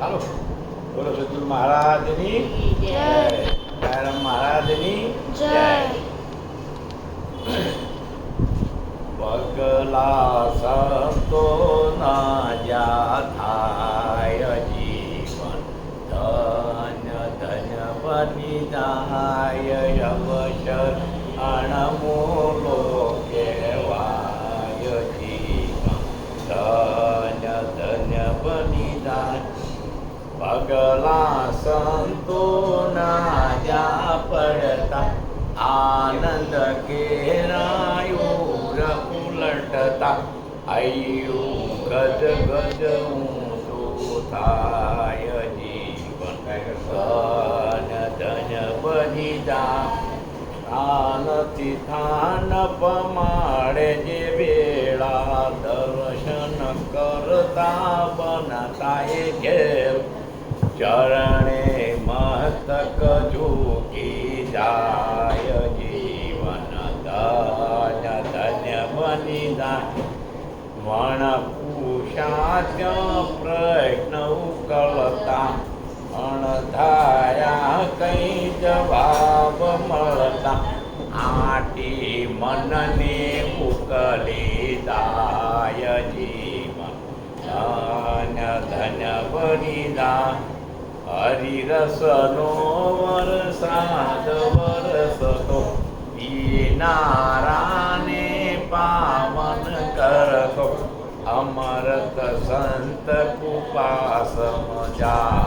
હાલો બોલો સદગુરુ મહારાજની જય, દયારામ મહારાજની જય. પગલા સંતો ના જા થાય જીવન ધન્ય ધન્ય બની જાય અવસર અણમોલો કહેવાય જીવન ધન્ય ધન્ય બની જાય. પગલા સંતો ના જા પડતા આનંદ કેરાયો ઉલટતા આયુ ગજ ગજ ઊંચું થાય જીવન ધન્ય ધન્ય બની જા. થાનથી થાન પમાડે જે વેળા દર્શન કરતા બનતા એ ઘેર ચરણે મસ્તક ઝૂકી જાય જીવન ધન્ય ધન્ય બની જાય. વણ પૂછાત્ય પ્રશ્ન ઉકળતા અણધાર્યા કઈ જવાબ મળતા આટી મનને ઉકલી દાય જીવન ધન્ય ધન્ય બની જાય. હરિરસનો વરસાદ વરસતો પીનારાને પાવન કરતો અમરત સંત કૃપા સમજા